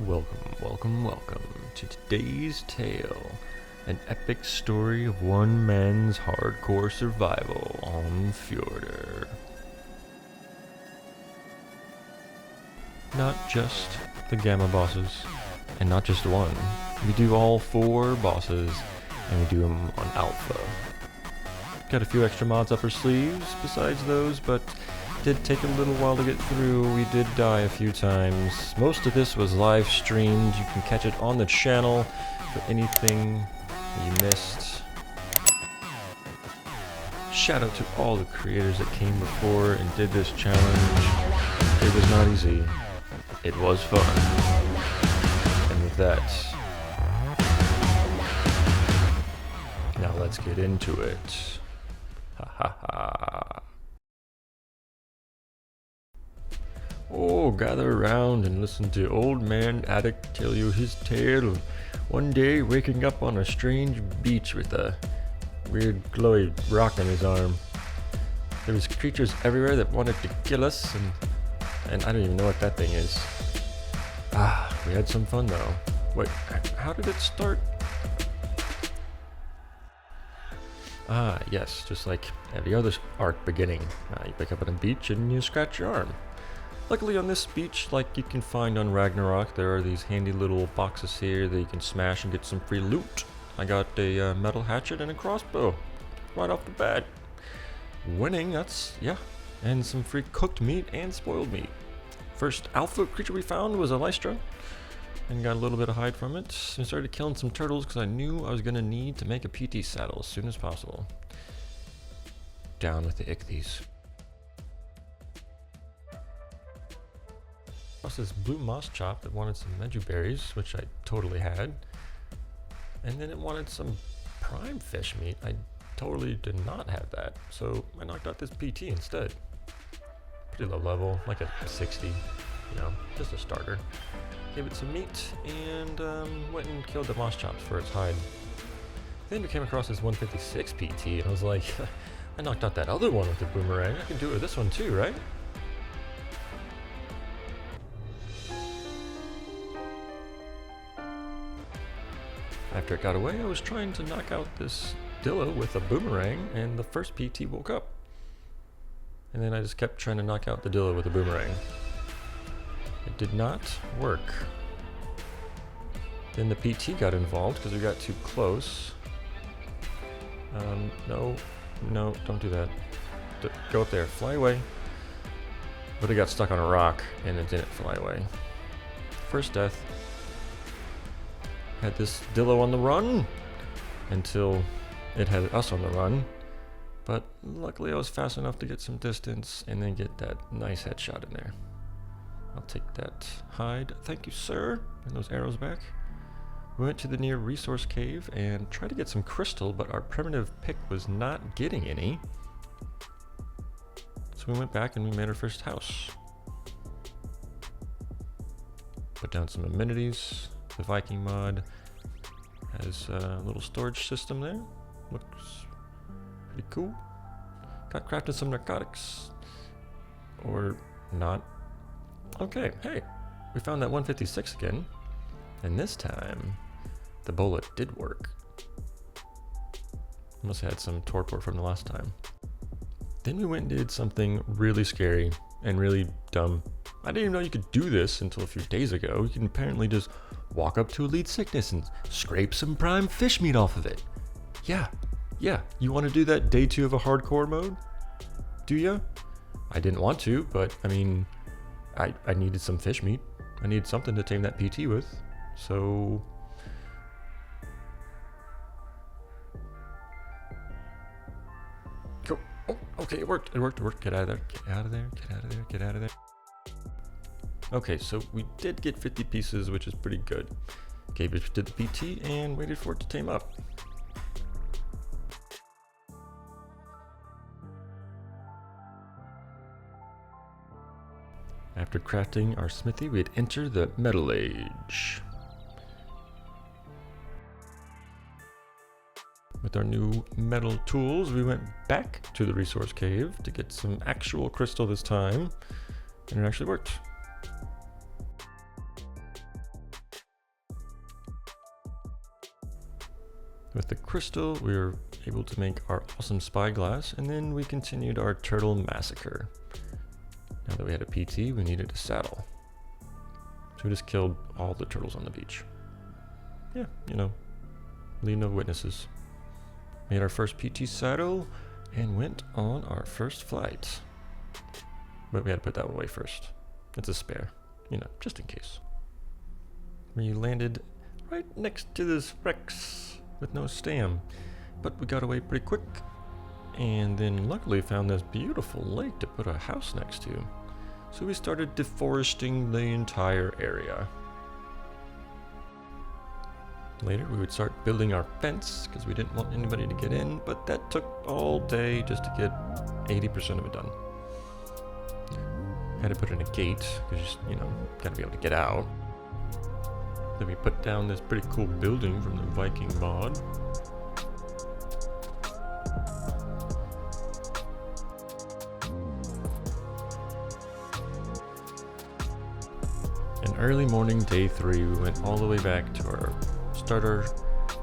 Welcome to today's tale. An epic story of one man's hardcore survival on Fjordur. Not just the gamma bosses, and not just one. We do all 4 bosses, and we do them on alpha. Got a few extra mods up our sleeves besides those, but did take a little while to get through. We did die a few times. Most of this was live streamed. You can catch it on the channel for anything you missed. Shout out to all the creators that came before and did this challenge. It was not easy. It was fun. And with that, now let's get into it. Ha ha ha. Oh, gather around and listen to old man Addikt tell you his tale of one day waking up on a strange beach with a weird glowy rock on his arm. There was creatures everywhere that wanted to kill us, and I don't even know what that thing is. We had some fun though. Wait, how did it start? Yes, just like every other ARK beginning. You pick up on a beach and you scratch your arm. Luckily on this beach, like you can find on Ragnarok, there are these handy little boxes here that you can smash and get some free loot. I got a metal hatchet and a crossbow right off the bat. Winning, yeah. And some free cooked meat and spoiled meat. First alpha creature we found was a Lystra, and got a little bit of hide from it. And started killing some turtles because I knew I was going to need to make a PT saddle as soon as possible. Down with the ichthyes. Plus this blue moss chop that wanted some meju berries, which I totally had. And then it wanted some prime fish meat. I totally did not have that. So I knocked out this PT instead. Pretty low level, like a 60, just a starter. Gave it some meat and went and killed the moss chops for its hide. Then we came across this 156 PT and I was like, I knocked out that other one with the boomerang. I can do it with this one too, right? After it got away, I was trying to knock out this Dillo with a boomerang, and the first PT woke up. And then I just kept trying to knock out the Dillo with a boomerang. It did not work. Then the PT got involved because we got too close. No, don't do that. Go up there, fly away. But it got stuck on a rock, and it didn't fly away. First death. Had this Dillo on the run until it had us on the run, but luckily I was fast enough to get some distance and then get that nice headshot in there. I'll take that hide, thank you sir, and those arrows back. We went to the near resource cave and tried to get some crystal, but our primitive pick was not getting any. So we went back and we made our first house. Put down some amenities. The Viking mod has a little storage system there. Looks pretty cool. Got crafted some narcotics. Or not. Okay, hey, we found that 156 again. And this time, the bullet did work. Must have had some torpor from the last time. Then we went and did something really scary and really dumb. I didn't even know you could do this until a few days ago. You can apparently just walk up to Elite Sickness and scrape some prime fish meat off of it. Yeah. You want to do that day 2 of a hardcore mode? Do ya? I didn't want to, but I mean, I needed some fish meat. I needed something to tame that PT with. So go. Oh, okay, it worked. Get out of there. Okay, so we did get 50 pieces, which is pretty good. Gave it to the PT and waited for it to tame up. After crafting our smithy, we'd enter the Metal Age. With our new metal tools, we went back to the resource cave to get some actual crystal this time, and it actually worked. With the crystal, we were able to make our awesome spyglass, and then we continued our turtle massacre. Now that we had a PT, we needed a saddle. So we just killed all the turtles on the beach. Yeah, you know, leave no witnesses. Made our first PT saddle, and went on our first flight. But we had to put that one away first. It's a spare, you know, just in case. We landed right next to this Rex with no stam, but we got away pretty quick, and then luckily found this beautiful lake to put a house next to. So we started deforesting the entire area. Later we would start building our fence because we didn't want anybody to get in, but that took all day just to get 80% of it done. Had to put in a gate because, you know, gotta be able to get out. Then we put down this pretty cool building from the Viking mod. And early morning, day 3, we went all the way back to our starter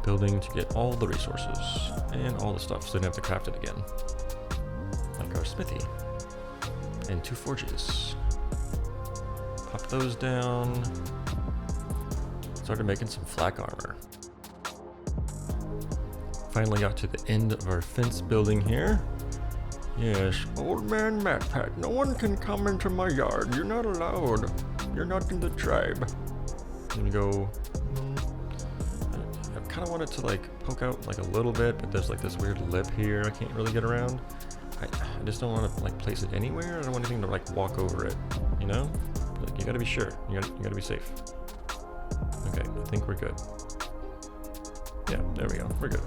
building to get all the resources and all the stuff so we didn't have to craft it again. Like our smithy and 2 forges. Pop those down. Started making some flak armor. Finally got to the end of our fence building here. Yes, old man Matpat, no one can come into my yard. You're not allowed. You're not in the tribe. I'm gonna go. I kind of wanted to like poke out like a little bit, but there's like this weird lip here I can't really get around. I just don't want to like place it anywhere. I don't want anything to like walk over it, you know? Like, you gotta be sure. You gotta be safe. Okay, I think we're good. Yeah, there we go. We're good.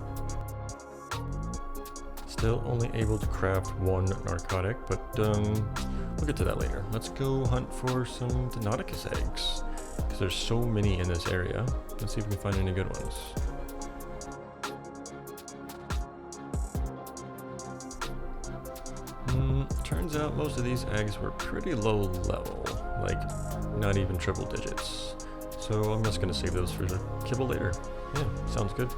Still only able to craft 1 narcotic, but we'll get to that later. Let's go hunt for some Deinonychus eggs, because there's so many in this area. Let's see if we can find any good ones. Turns out most of these eggs were pretty low level, like not even triple digits. So I'm just gonna save those for kibble later. Yeah, sounds good.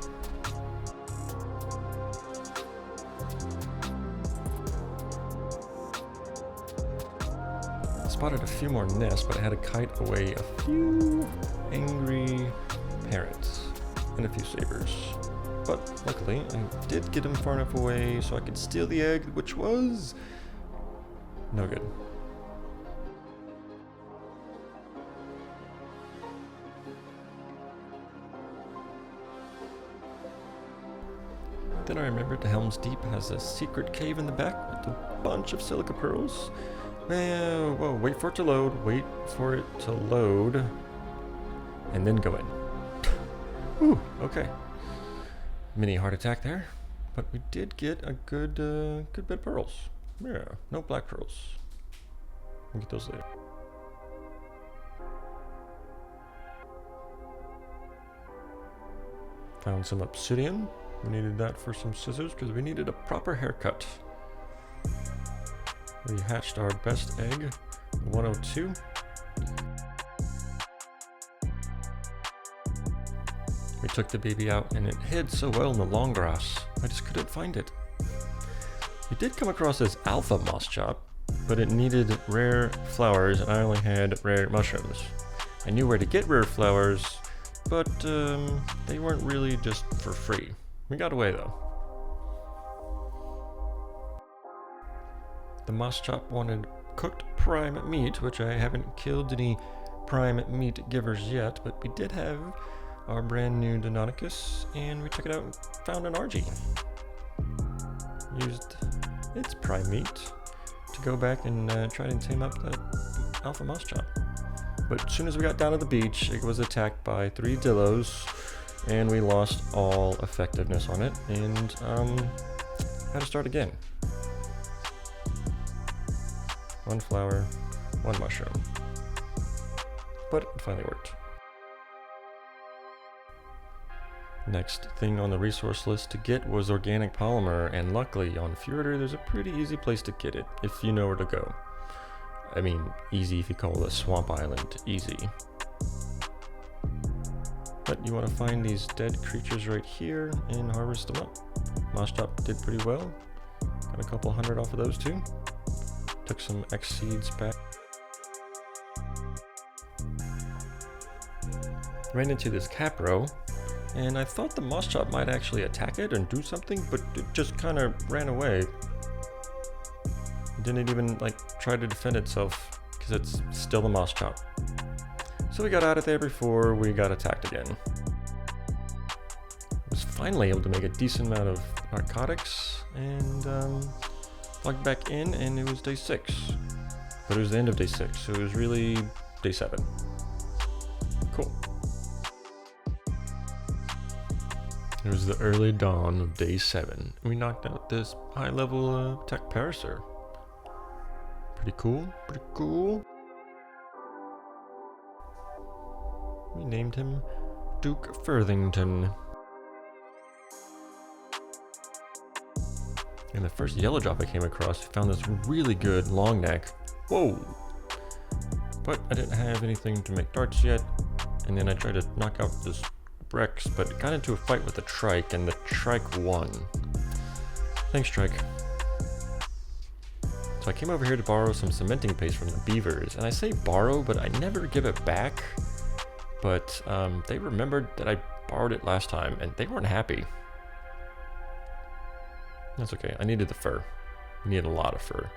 Spotted a few more nests, but I had to kite away a few angry parrots and a few sabers. But luckily, I did get them far enough away so I could steal the egg, which was no good. Then I remembered the Helm's Deep has a secret cave in the back with a bunch of silica pearls. Well, whoa, wait for it to load, and then go in. Whew, okay. Mini heart attack there, but we did get a good bit of pearls. Yeah, no black pearls. We'll get those later. Found some obsidian. We needed that for some scissors because we needed a proper haircut. We hatched our best egg, 102. We took the baby out and it hid so well in the long grass, I just couldn't find it. We did come across this alpha moss chop, but it needed rare flowers and I only had rare mushrooms. I knew where to get rare flowers, but they weren't really just for free. We got away though. The moss chop wanted cooked prime meat, which I haven't killed any prime meat givers yet, but we did have our brand new Deinonychus, and we took it out and found an RG. Used its prime meat to go back and try to tame up that alpha moss chop. But as soon as we got down to the beach, it was attacked by 3 dillos, and we lost all effectiveness on it, and had to start again. 1 flower, 1 mushroom. But it finally worked. Next thing on the resource list to get was organic polymer, and luckily on Fjordur there's a pretty easy place to get it if you know where to go. I mean, easy if you call the swamp island easy. But you want to find these dead creatures right here and harvest them up. Moss Chop did pretty well. Got a couple hundred off of those too. Took some X seeds back. Ran into this capro, and I thought the Moss Chop might actually attack it and do something, but it just kind of ran away. It didn't even like try to defend itself because it's still the Moss Chop. So we got out of there before we got attacked again. Was finally able to make a decent amount of narcotics and logged back in, and it was day 6. But it was the end of day 6, so it was really day 7. Cool. It was the early dawn of day 7. We knocked out this high-level tech parasaur. Pretty cool, pretty cool. We named him Duke Furthington. And the first yellow drop I came across, I found this really good long neck. Whoa! But I didn't have anything to make darts yet. And then I tried to knock out this Rex, but got into a fight with the trike, and the trike won. Thanks, trike. So I came over here to borrow some cementing paste from the beavers, and I say borrow, but I never give it back. But they remembered that I borrowed it last time, and they weren't happy. That's okay, I needed the fur. I needed a lot of fur.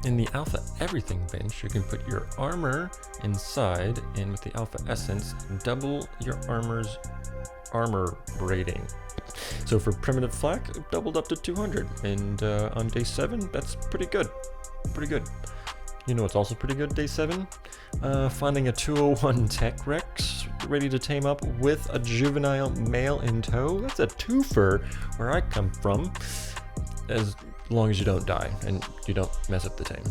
In the Alpha Everything bench, you can put your armor inside, and with the Alpha Essence, double your armor's armor rating. So for primitive flak, it doubled up to 200, and on day 7, that's pretty good. Pretty good. You know what's also pretty good day 7? Finding a 201 Tech Rex ready to tame up with a juvenile male in tow. That's a twofer where I come from, as long as you don't die and you don't mess up the tame.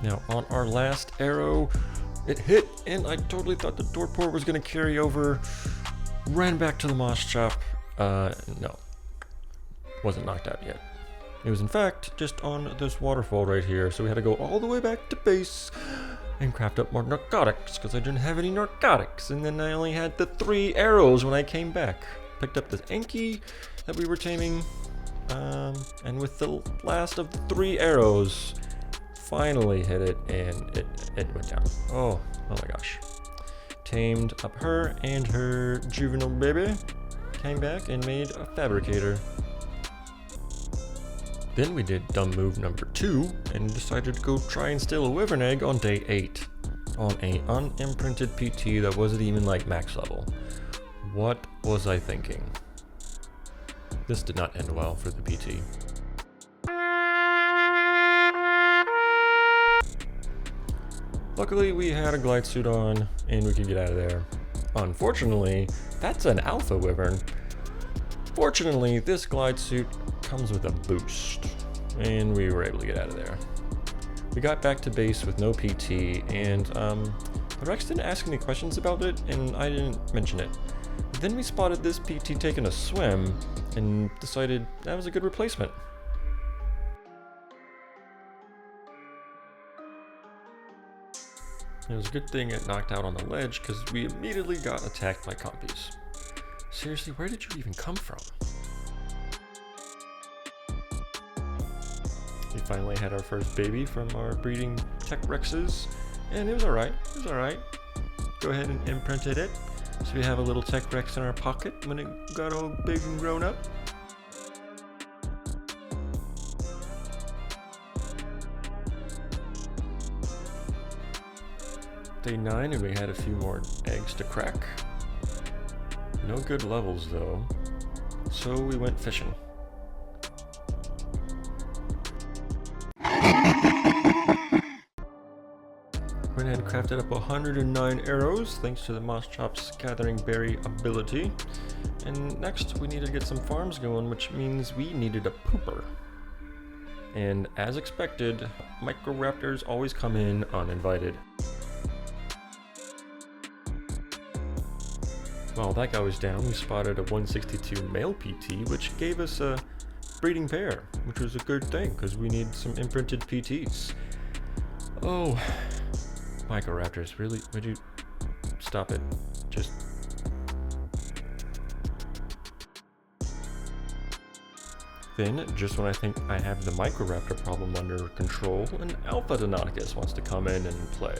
Now on our last arrow, it hit, and I totally thought the torpor was going to carry over. Ran back to the Moss Chop. No, wasn't knocked out yet. It was in fact just on this waterfall right here, so we had to go all the way back to base and craft up more narcotics because I didn't have any narcotics, and then I only had the 3 arrows when I came back. Picked up this Enki that we were taming, and with the last of the 3 arrows, finally hit it, and it went down. Oh my gosh. Tamed up her and her juvenile baby, came back and made a fabricator. Then we did dumb move number 2 and decided to go try and steal a wyvern egg on day 8 on a unimprinted PT that wasn't even like max level. What was I thinking? This did not end well for the PT. Luckily we had a glide suit on and we could get out of there. Unfortunately, that's an alpha wyvern. Fortunately, this glide suit comes with a boost, and we were able to get out of there. We got back to base with no PT, and the Rex didn't ask any questions about it, and I didn't mention it. Then we spotted this PT taking a swim, and decided that was a good replacement. It was a good thing it knocked out on the ledge, because we immediately got attacked by compies. Seriously, where did you even come from? We finally had our first baby from our breeding Tech Rexes, and it was alright, Go ahead and imprinted it, so we have a little Tech Rex in our pocket when it got all big and grown up. Day 9, and we had a few more eggs to crack. No good levels though, so we went fishing. Went ahead and crafted up 109 arrows thanks to the Moss Chop's gathering berry ability. And next we needed to get some farms going, which means we needed a pooper. And as expected, microraptors always come in uninvited. While that guy was down, we spotted a 162 male PT, which gave us a breeding pair, which was a good thing because we need some imprinted PTs. Oh, Microraptors, really? Would you stop it? Just... Then, just when I think I have the Microraptor problem under control, an Alpha Deinonychus wants to come in and play.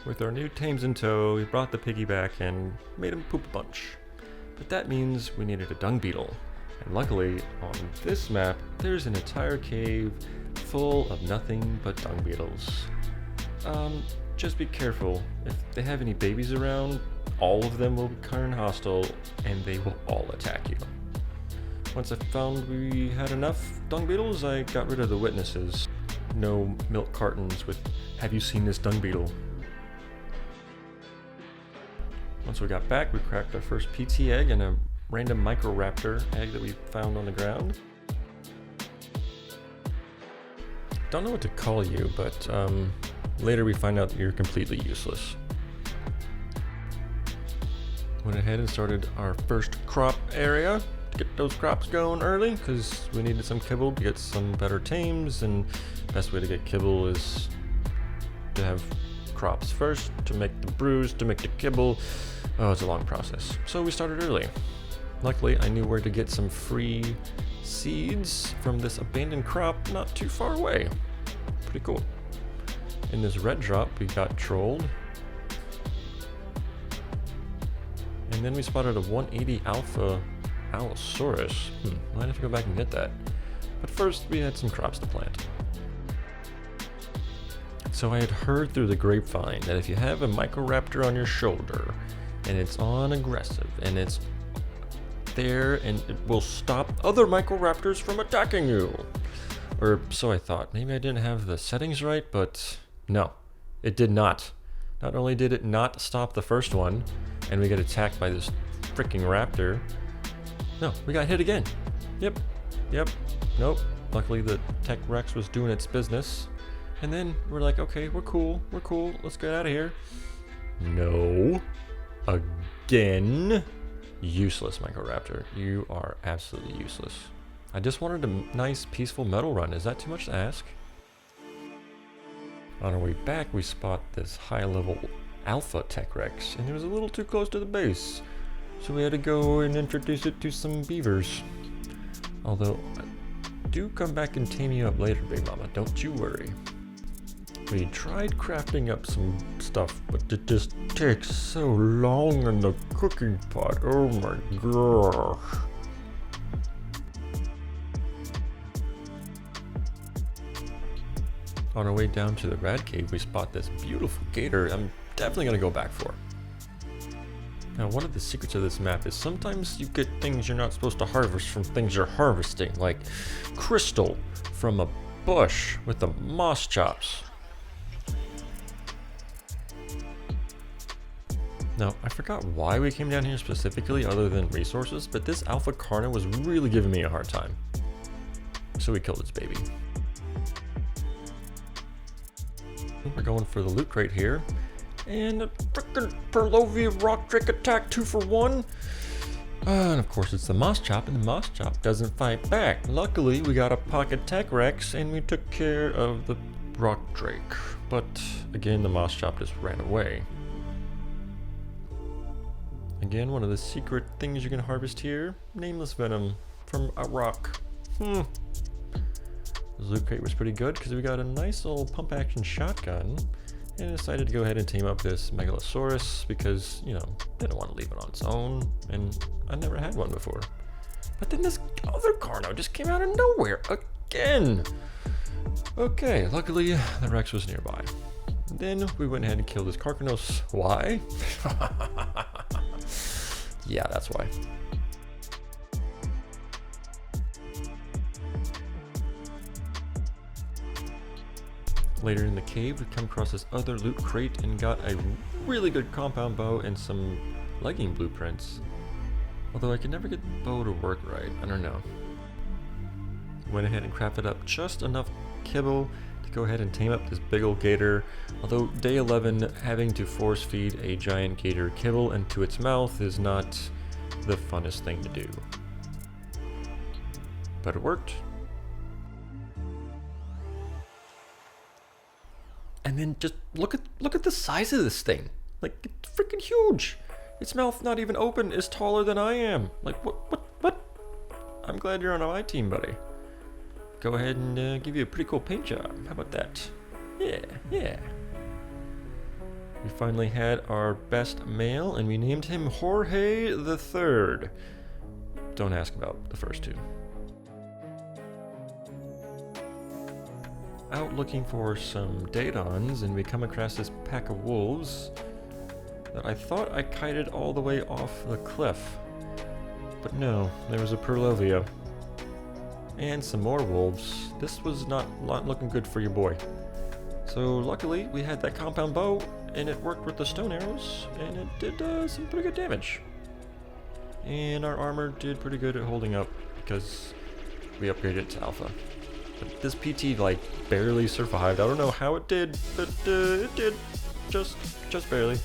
With our new tames in tow, we brought the piggy back and made him poop a bunch. But that means we needed a dung beetle. And luckily, on this map, there's an entire cave full of nothing but dung beetles. Just be careful. If they have any babies around, all of them will turn hostile and they will all attack you. Once I found we had enough dung beetles, I got rid of the witnesses. No milk cartons with, "Have you seen this dung beetle?" Once we got back, we cracked our first PT egg and a random Microraptor egg that we found on the ground. Don't know what to call you, but later we find out that you're completely useless. Went ahead and started our first crop area to get those crops going early because we needed some kibble to get some better tames, and best way to get kibble is to have crops first, to make the brews, to make the kibble. Oh, it's a long process. So we started early. Luckily, I knew where to get some free seeds from this abandoned crop not too far away. Pretty cool. In this red drop, we got trolled. And then we spotted a 180 alpha allosaurus. Might have to go back and get that. But first, we had some crops to plant. So I had heard through the grapevine that if you have a Microraptor on your shoulder, and it's on aggressive, and it's there, and it will stop other Microraptors from attacking you. Or so I thought. Maybe I didn't have the settings right, but no, it did not. Not only did it not stop the first one, and we get attacked by this freaking raptor, no, we got hit again. Yep, nope. Luckily the Tech Rex was doing its business. And then we're like, okay, we're cool, let's get out of here. No. Again. Useless, Microraptor. You are absolutely useless. I just wanted a nice, peaceful metal run. Is that too much to ask? On our way back, we spot this high-level Alpha Tech Rex, and it was a little too close to the base. So we had to go and introduce it to some beavers. Although, do come back and tame you up later, Big Mama. Don't you worry. We tried crafting up some stuff, but it just takes so long in the cooking pot. Oh my gosh. On our way down to the rat cave, we spot this beautiful gator I'm definitely going to go back for. Now, one of the secrets of this map is sometimes you get things you're not supposed to harvest from things you're harvesting, like crystal from a bush with the moss chops. Now, I forgot why we came down here specifically other than resources, but this Alpha Carna was really giving me a hard time. So we killed its baby. We're going for the loot crate here. And a frickin' Perlovia rock drake attack 2 for 1. And of course it's the moss chop, and the moss chop doesn't fight back. Luckily, we got a pocket Tech Rex and we took care of the rock drake. But again, the moss chop just ran away. Again, one of the secret things you can harvest here, nameless venom from a rock. The loot crate was pretty good because we got a nice little pump action shotgun, and decided to go ahead and team up this Megalosaurus because, you know, didn't want to leave it on its own, and I never had one before. But then this other Carno just came out of nowhere again. Okay, luckily the Rex was nearby. Then we went ahead and killed this Carcanos. Why? Yeah, that's why. Later in the cave, we come across this other loot crate and got a really good compound bow and some legging blueprints. Although I could never get the bow to work right, I don't know. Went ahead and crafted up just enough kibble to go ahead and tame up this big old gator, although day 11 having to force feed a giant gator kibble into its mouth is not the funnest thing to do. But it worked. And then just look at the size of this thing. Like, it's freaking huge. Its mouth, not even open, is taller than I am. Like, what? I'm glad you're on my team, buddy. Go ahead and give you a pretty cool paint job. How about that? Yeah. We finally had our best male, and we named him Jorge the Third. Don't ask about the first two. Out looking for some Datons, and we come across this pack of wolves that I thought I kited all the way off the cliff. But no, there was a Purlovia. And some more wolves. This was not looking good for your boy. So luckily we had that compound bow, and it worked with the stone arrows, and it did some pretty good damage. And our armor did pretty good at holding up because we upgraded it to alpha. But this PT like barely survived. I don't know how it did, but it did. Just barely.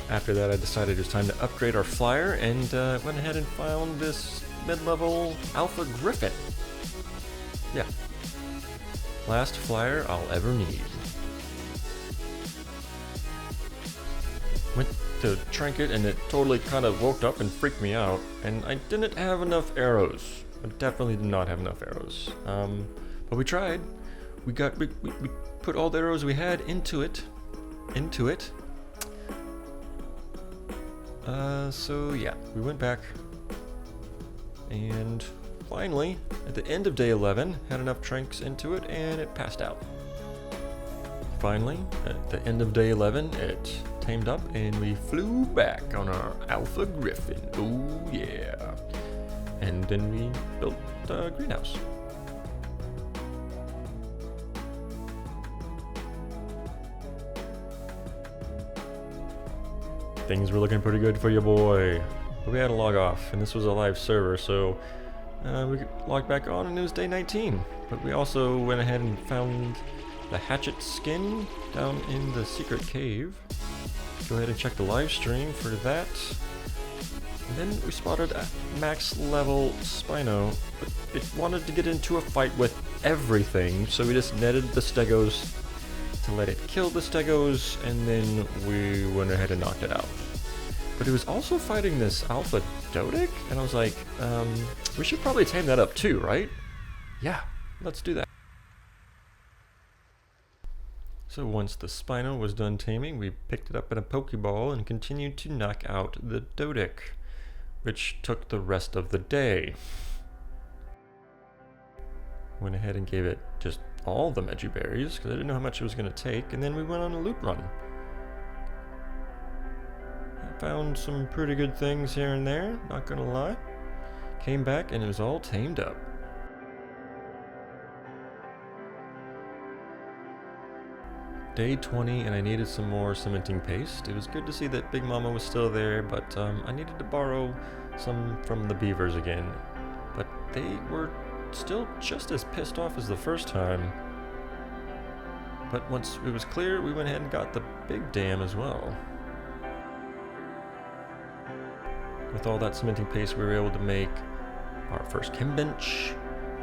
After that I decided it was time to upgrade our flyer, and went ahead and found this mid-level alpha griffin. Yeah. Last flyer I'll ever need. Went to trinket and it totally kind of woke up and freaked me out, and I didn't have enough arrows. I definitely did not have enough arrows. But we tried. We put all the arrows we had into it. So yeah, we went back, and finally, at the end of day 11, had enough trinks into it, and it passed out. Finally, at the end of day 11, it tamed up, and we flew back on our alpha griffin. Oh yeah. And then we built a greenhouse. Things were looking pretty good for your boy. But we had to log off, and this was a live server, so we logged back on, and it was day 19. But we also went ahead and found the hatchet skin down in the secret cave. Go ahead and check the live stream for that. And then we spotted a max level Spino, but it wanted to get into a fight with everything, so we just netted the stegos to let it kill the stegos, and then we went ahead and knocked it out. But it was also fighting this alpha Dodic, and I was like, we should probably tame that up too, right? Yeah, let's do that. So once the Spino was done taming, we picked it up in a Pokeball and continued to knock out the Dodic, which took the rest of the day. Went ahead and gave it just all the Meji berries because I didn't know how much it was going to take, and then we went on a loot run. I found some pretty good things here and there, not gonna lie. Came back and it was all tamed up. Day 20, and I needed some more cementing paste. It was good to see that Big Mama was still there, but I needed to borrow some from the beavers again. But they were still just as pissed off as the first time. But once it was clear, we went ahead and got the big dam as well. With all that cementing paste, we were able to make our first chem bench,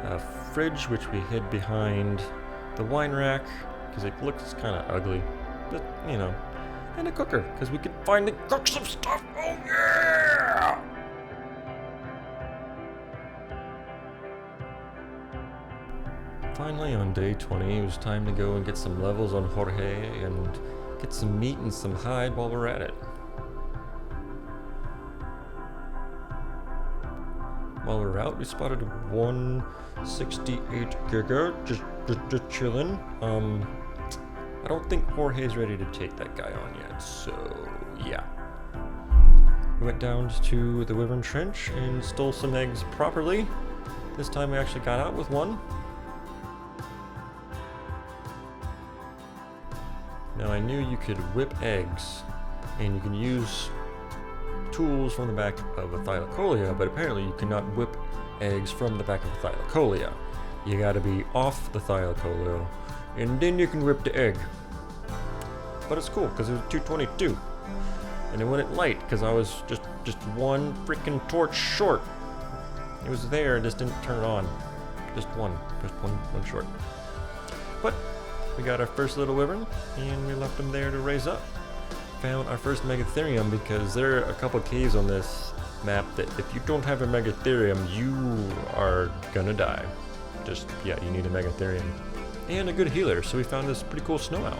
a fridge which we hid behind the wine rack because it looks kind of ugly, but you know, and a cooker because we could finally cook some stuff. Oh yeah! Finally, on day 20, it was time to go and get some levels on Jorge and get some meat and some hide while we're at it. While we were out, we spotted 168 giga just chilling. I don't think Jorge's ready to take that guy on yet, so yeah. We went down to the Wyvern Trench and stole some eggs properly. This time we actually got out with one. Now I knew you could whip eggs, and you can use tools from the back of a thylacolia, but apparently you cannot whip eggs from the back of a thylacolia. you gotta be off the thylacoleo, and then you can rip the egg. But it's cool because it was 222, and it wouldn't light because I was just one freaking torch short. It was there, just didn't turn it on. Just one short. But we got our first little wyvern, and we left him there to raise up. Found our first megatherium because there are a couple caves on this map that if you don't have a megatherium, you are gonna die. Just, yeah, you need a megatherium. And a good healer, so we found this pretty cool snow owl.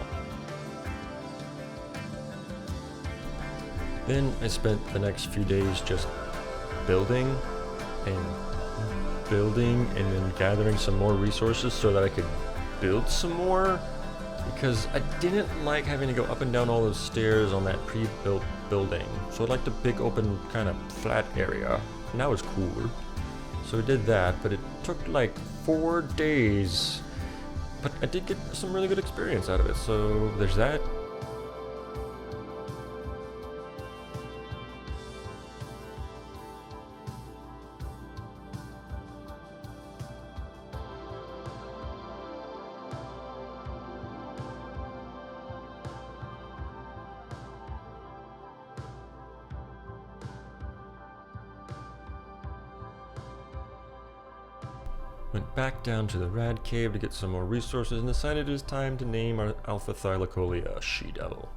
Then I spent the next few days just building and then gathering some more resources so that I could build some more, because I didn't like having to go up and down all those stairs on that pre-built building. So I liked a big open kind of flat area, and that was cool. So I did that, but it took like 4 days. But I did get some really good experience out of it, so there's that. Went back down to the rad cave to get some more resources and decided it was time to name our alpha thylacolea she-devil.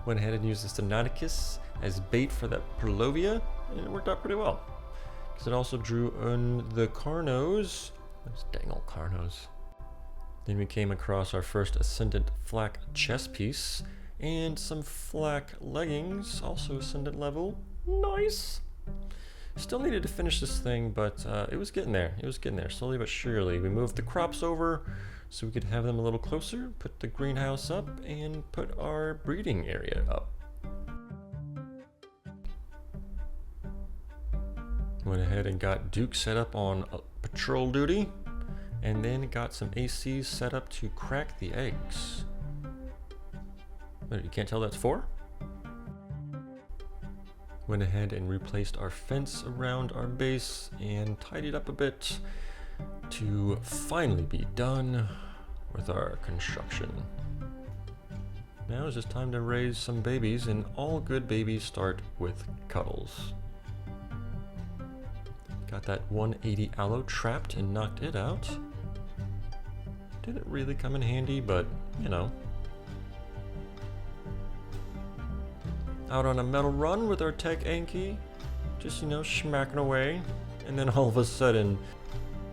Went ahead and used the Stenoticus as bait for that Perlovia, and it worked out pretty well. Because it also drew on the Carnos. Those dang old Carnos. Then we came across our first Ascendant flak chest piece and some flak leggings, also Ascendant level. Nice! Still needed to finish this thing, but it was getting there. It was getting there, slowly but surely. We moved the crops over so we could have them a little closer, put the greenhouse up, and put our breeding area up. Went ahead and got Duke set up on patrol duty, and then got some ACs set up to crack the eggs. What, you can't tell that's for? Went ahead and replaced our fence around our base and tidied up a bit to finally be done with our construction. Now it's just time to raise some babies, and all good babies start with cuddles. Got that 180 aloe trapped and knocked it out. Didn't really come in handy, but you know. Out on a metal run with our tech Anki, just, you know, smacking away. And then all of a sudden,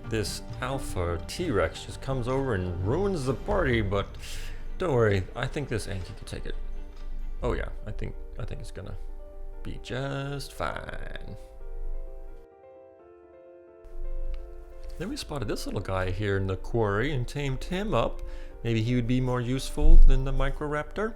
this alpha T-Rex just comes over and ruins the party, but don't worry, I think this Anki can take it. Oh yeah, I think it's gonna be just fine. Then we spotted this little guy here in the quarry and tamed him up. Maybe he would be more useful than the Microraptor.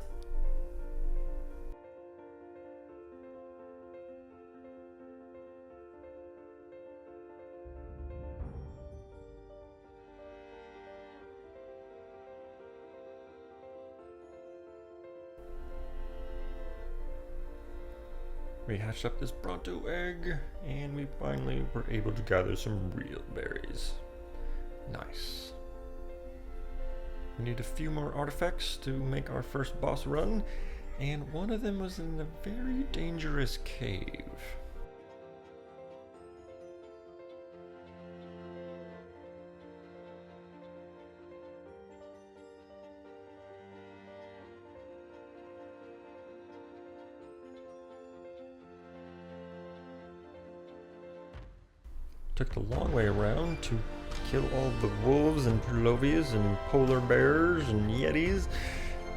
We hatched up this Bronto egg, and we finally were able to gather some real berries. Nice. We need a few more artifacts to make our first boss run, and one of them was in a very dangerous cave. Took the long way around to kill all the wolves and Perlovias and polar bears and yetis,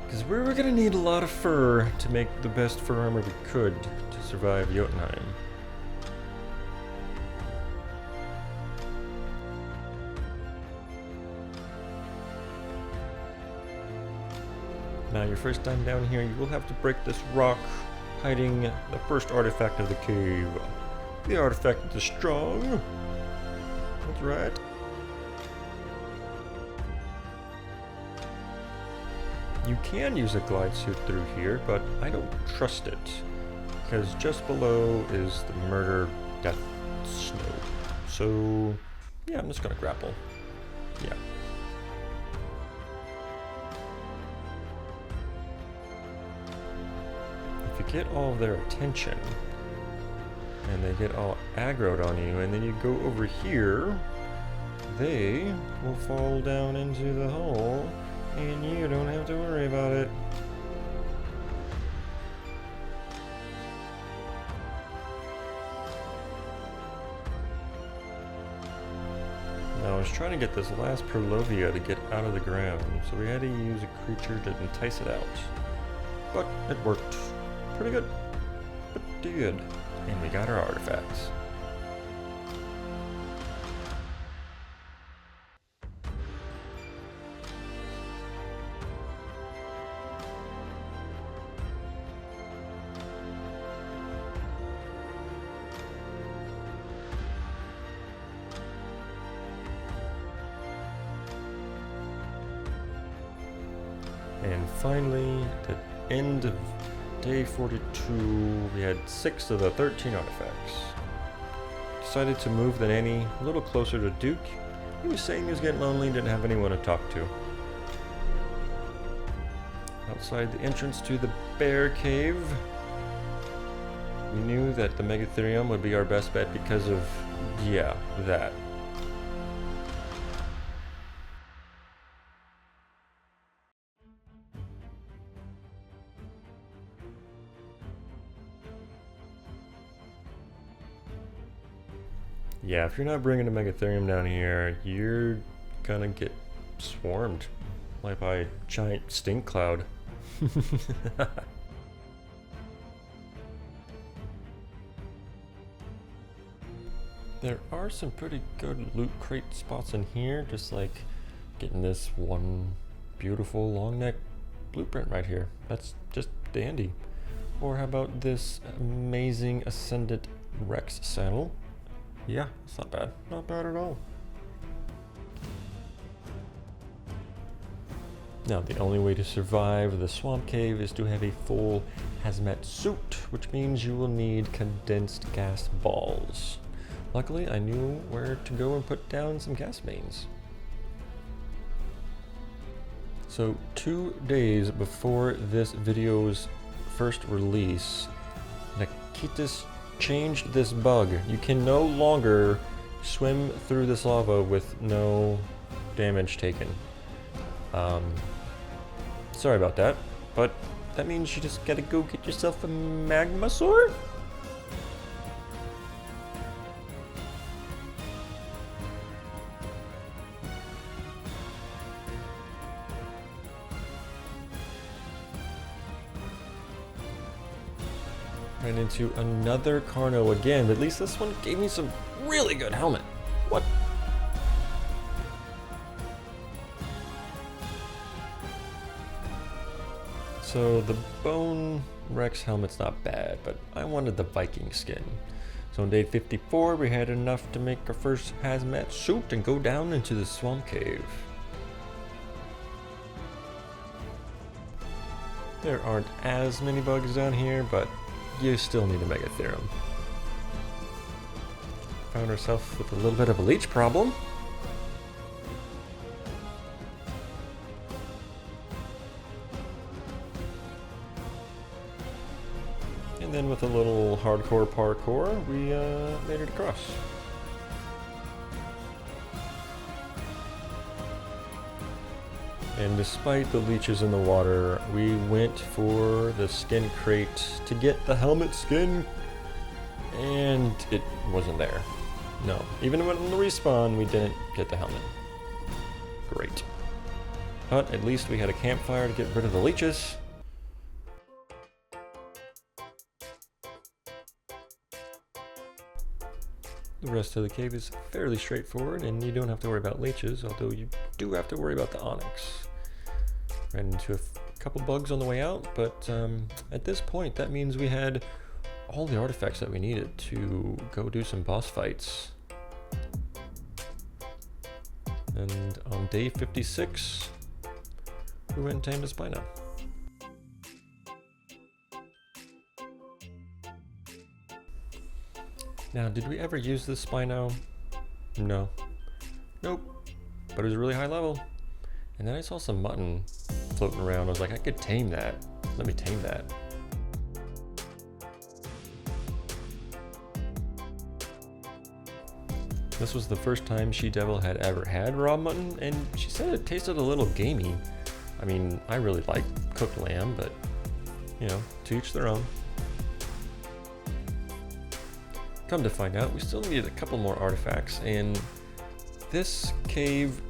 because we were gonna need a lot of fur to make the best fur armor we could to survive Jotunheim. Now your first time down here, you will have to break this rock hiding the first artifact of the cave. The artifact is strong. That's right. You can use a glide suit through here, but I don't trust it, because just below is the murder death snow. So yeah, I'm just gonna grapple. Yeah. If you get all of their attention, and they get all aggroed on you, and then you go over here, they will fall down into the hole, and you don't have to worry about it. Now I was trying to get this last Prolovia to get out of the ground, so we had to use a creature to entice it out. But it worked. Pretty good. Pretty good. And we got our artifacts. And finally, at the end of day 42, we had 6 of the 13 artifacts. Decided to move the nanny a little closer to Duke. He was saying he was getting lonely and didn't have anyone to talk to. Outside the entrance to the bear cave, we knew that the Megatherium would be our best bet because of, yeah, that. Yeah, if you're not bringing a Megatherium down here, you're gonna get swarmed, like by a giant stink cloud. There are some pretty good loot crate spots in here, just like getting this one beautiful long neck blueprint right here. That's just dandy. Or how about this amazing Ascendant Rex saddle? Yeah, it's not bad. Not bad at all. Now, the only way to survive the swamp cave is to have a full hazmat suit, which means you will need condensed gas balls. Luckily, I knew where to go and put down some gas mains. So, 2 days before this video's first release, Nakitas changed this bug. You can no longer swim through this lava with no damage taken. Sorry about that, but that means you just gotta go get yourself a magma sword? Ran into another Carno again, but at least this one gave me some really good helmet. What? So the Bone Rex helmet's not bad, but I wanted the Viking skin. So on day 54, we had enough to make our first hazmat suit and go down into the swamp cave. There aren't as many bugs down here, but you still need a Megatherium. Found ourselves with a little bit of a leech problem. And then with a little hardcore parkour, we made it across. And despite the leeches in the water, we went for the skin crate to get the helmet skin, and it wasn't there. No, even when on the respawn, we didn't get the helmet. Great. But at least we had a campfire to get rid of the leeches. The rest of the cave is fairly straightforward, and you don't have to worry about leeches, although you do have to worry about the onyx. Ran into a couple bugs on the way out, but at this point, that means we had all the artifacts that we needed to go do some boss fights. And on day 56, we went and tamed a Spino. Now, did we ever use this Spino? No. Nope. but it was a really high level. And then I saw some mutton floating around. I was like, I could tame that. Let me tame that. This was the first time She-Devil had ever had raw mutton, and she said it tasted a little gamey. I mean, I really like cooked lamb, but, you know, to each their own. Come to find out, we still needed a couple more artifacts, and this cave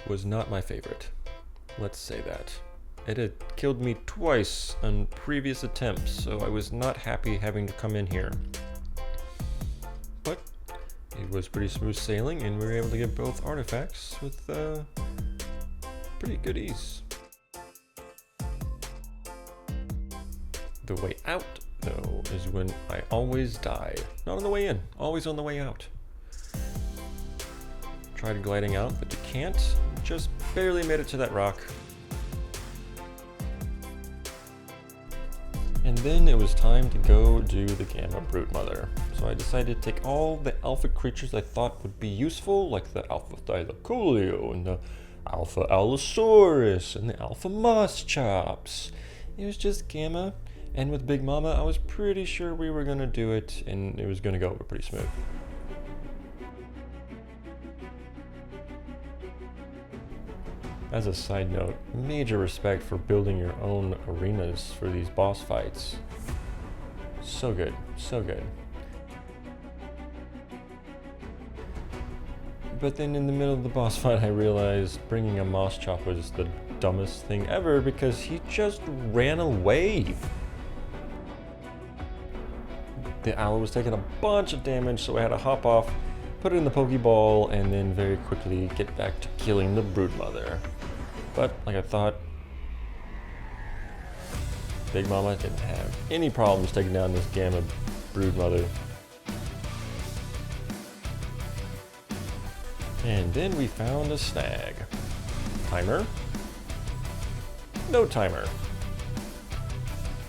was not my favorite. Let's say that. It had killed me twice on previous attempts, so I was not happy having to come in here. But it was pretty smooth sailing, and we were able to get both artifacts with pretty good ease. The way out, though, is when I always die. Not on the way in, always on the way out. Tried gliding out, but you can't. Just barely made it to that rock. And then it was time to go do the Gamma Broodmother. So I decided to take all the alpha creatures I thought would be useful, like the Alpha Thylacoleo and the Alpha Allosaurus and the Alpha Moss Chops. It was just Gamma, and with Big Mama I was pretty sure we were gonna do it and it was gonna go over pretty smooth. As a side note, major respect for building your own arenas for these boss fights. So good, so good. But then in the middle of the boss fight I realized bringing a moss chop was the dumbest thing ever because he just ran away. The owl was taking a bunch of damage, so I had to hop off, put it in the Pokeball, and then very quickly get back to killing the Broodmother. But, like I thought, Big Mama didn't have any problems taking down this Gamma Broodmother. And then we found a snag. Timer? No timer.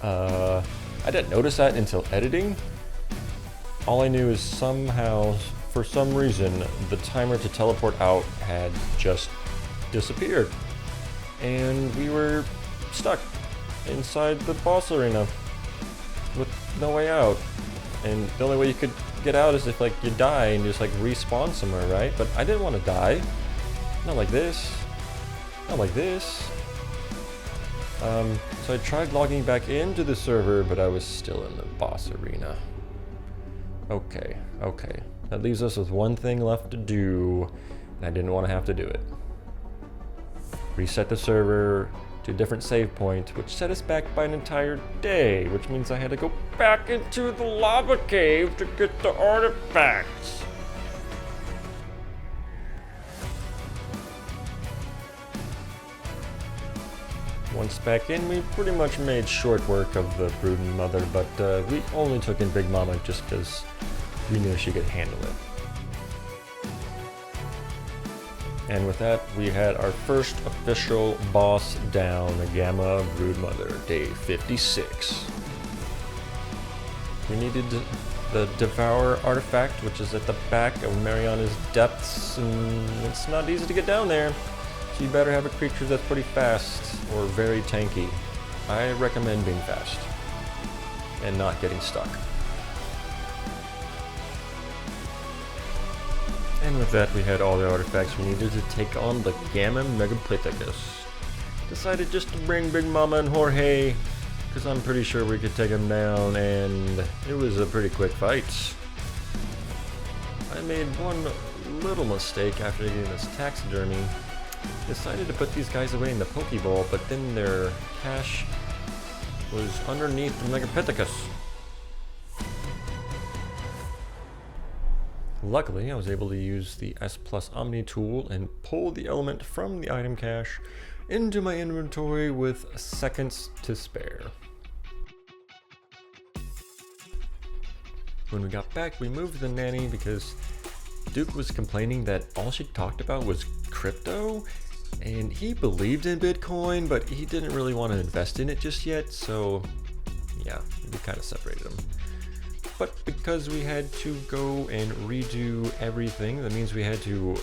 I didn't notice that until editing. All I knew is somehow, for some reason, the timer to teleport out had just disappeared. And we were stuck inside the boss arena with no way out. And the only way you could get out is if like you die and just like respawn somewhere, right? But I didn't want to die. Not like this. Not like this. So I tried logging back into the server, but I was still in the boss arena. Okay. That leaves us with one thing left to do, and I didn't want to have to do it. Reset the server to a different save point, which set us back by an entire day, which means I had to go back into the lava cave to get the artifacts. Once back in, we pretty much made short work of the Broodmother, but we only took in Big Mama just because we knew she could handle it. And with that, we had our first official boss down, the Gamma Broodmother, day 56. We needed the Devour artifact, which is at the back of Mariana's depths, and it's not easy to get down there. So you better have a creature that's pretty fast or very tanky. I recommend being fast and not getting stuck. And with that, we had all the artifacts we needed to take on the Gamma Megapithecus. Decided just to bring Big Mama and Jorge, because I'm pretty sure we could take him down, and it was a pretty quick fight. I made one little mistake after getting this taxidermy. Decided to put these guys away in the Pokeball, but then their cache was underneath the Megapithecus. Luckily, I was able to use the S+ Omni tool and pull the element from the item cache into my inventory with seconds to spare. When we got back, we moved the nanny because Duke was complaining that all she talked about was crypto, and he believed in Bitcoin, but he didn't really want to invest in it just yet, so yeah, we kind of separated them. But because we had to go and redo everything, that means we had to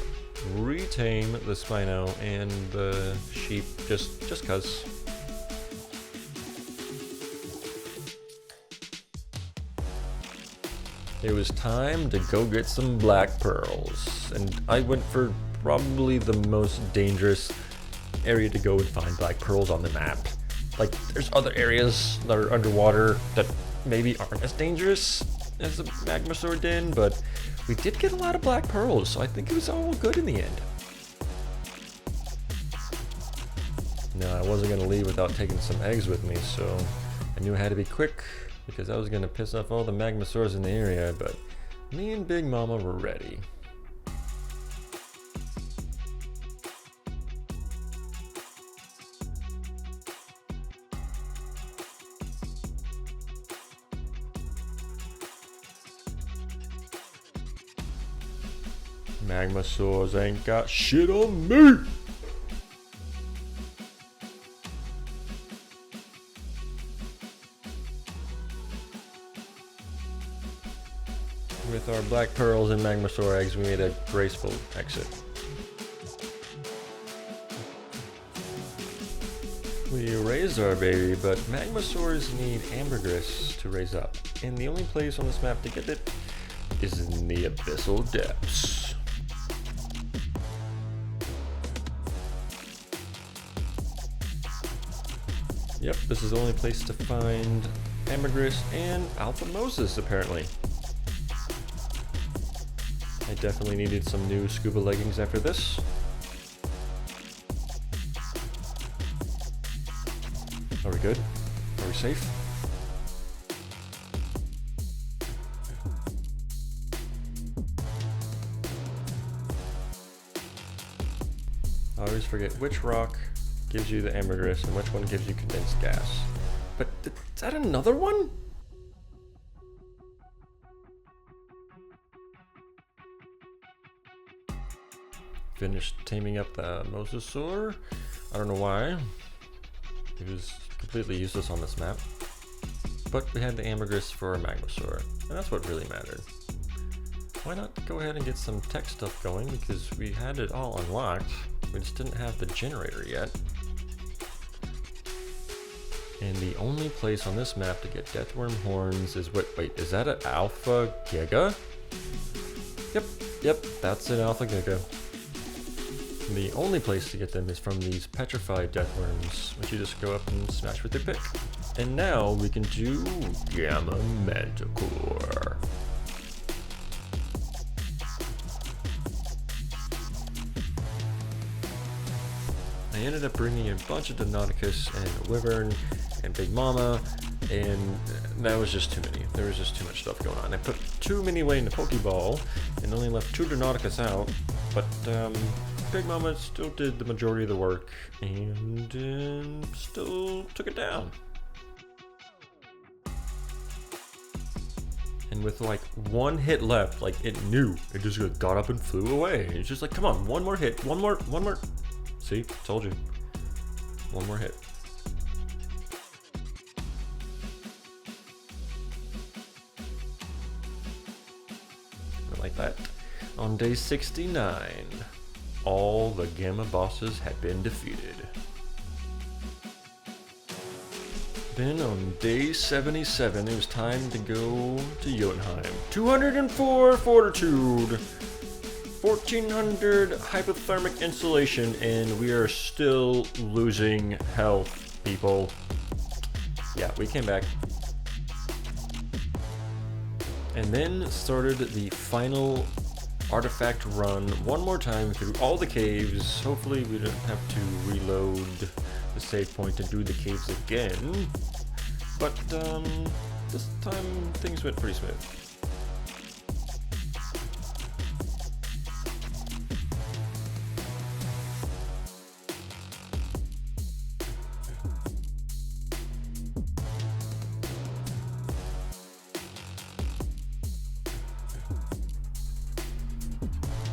retame the Spino and the sheep just cuz. It was time to go get some black pearls, and I went for probably the most dangerous area to go and find black pearls on the map. Like, there's other areas that are underwater that maybe aren't as dangerous as the Magmasaur den, but we did get a lot of black pearls, so I think it was all good in the end. No, I wasn't going to leave without taking some eggs with me, so I knew I had to be quick, because I was going to piss off all the Magmasaurs in the area, but me and Big Mama were ready. Magmasaurs ain't got shit on me! With our black pearls and Magmasaur eggs, we made a graceful exit. We raised our baby, but Magmasaurs need ambergris to raise up, and the only place on this map to get it is in the abyssal depths. Yep, this is the only place to find ambergris and alpha mosas, apparently. I definitely needed some new scuba leggings after this. Are we good? Are we safe? I always forget which rock gives you the ambergris and which one gives you condensed gas. But is that another one? Finished taming up the mosasaur. I don't know why. It was completely useless on this map. But we had the ambergris for our Magmasaur, and that's what really mattered. Why not go ahead and get some tech stuff going, because we had it all unlocked. We just didn't have the generator yet. And the only place on this map to get deathworm horns is wait, is that an alpha giga? Yep, that's an alpha giga. The only place to get them is from these petrified deathworms, which you just go up and smash with your pick. And now we can do Gamma Manticore. I ended up bringing a bunch of Deinonychus and Wyvern and Big Mama, and that was just too many. There was just too much stuff going on. I put too many away in the Pokeball and only left 2 Deinonychus out, but Big Mama still did the majority of the work and still took it down. And with like 1 hit left, like it knew. It just got up and flew away. It's just like, come on, 1 more hit, one more. See, told you. 1 more hit. Like that. On day 69, all the Gamma bosses had been defeated. Then on day 77, it was time to go to Jotunheim. 204 fortitude, 1400 hypothermic insulation, and we are still losing health, people. Yeah, we came back. And then started the final artifact run one more time through all the caves. Hopefully we don't have to reload the save point and do the caves again. But this time things went pretty smooth.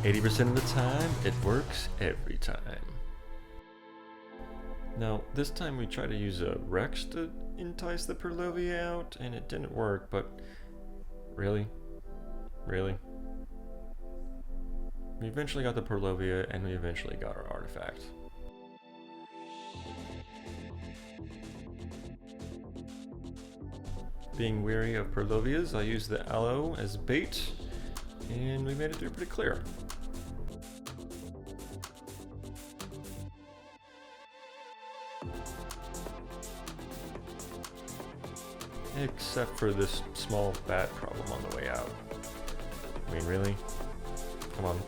%of the time, it works every time. Now, this time we tried to use a Rex to entice the Purlovia out, and it didn't work, but really? We eventually got the Purlovia, and we eventually got our artifact. Being wary of Purlovias, I used the aloe as bait, and we made it through pretty clear. Except for this small bat problem on the way out. I mean, really? Come on.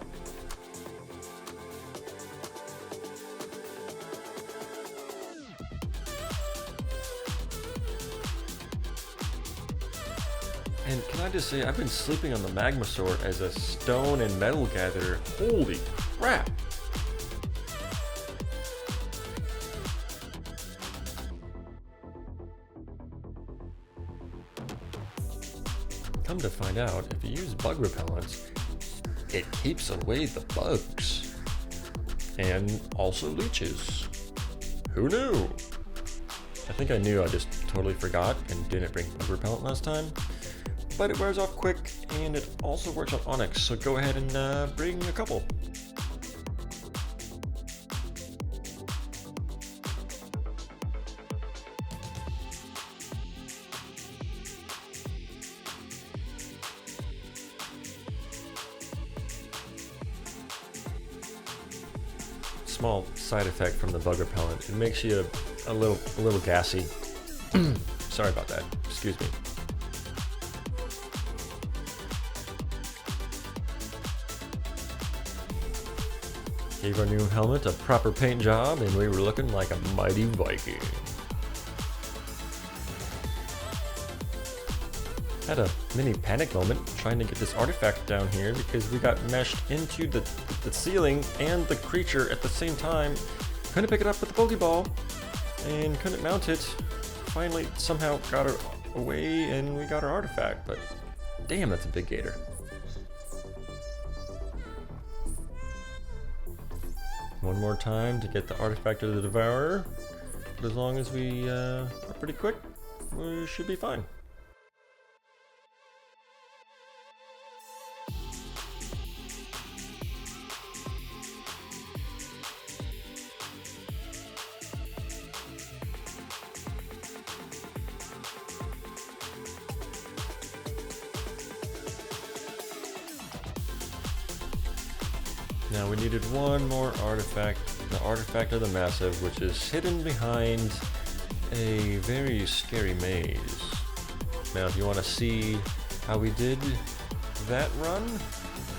And can I just say, I've been sleeping on the magma sword as a stone and metal gatherer. Holy crap! Come to find out, if you use bug repellent, it keeps away the bugs. And also leeches. Who knew? I think I knew, I just totally forgot and didn't bring bug repellent last time. But it wears off quick, and it also works on onyx, so go ahead and bring a couple. Small side effect from the bug repellent. It makes you a little gassy. Sorry about that. Excuse me. Gave our new helmet a proper paint job, and we were looking like a mighty Viking. Had a mini panic moment trying to get this artifact down here because we got meshed into the ceiling and the creature at the same time. Couldn't pick it up with the Pokeball and couldn't mount it. Finally, somehow got her away and we got our artifact, but damn, that's a big gator. One more time to get the artifact of the devourer, but as long as we are pretty quick, we should be fine. Now we needed one more artifact, the artifact of the massive, which is hidden behind a very scary maze. Now if you want to see how we did that run,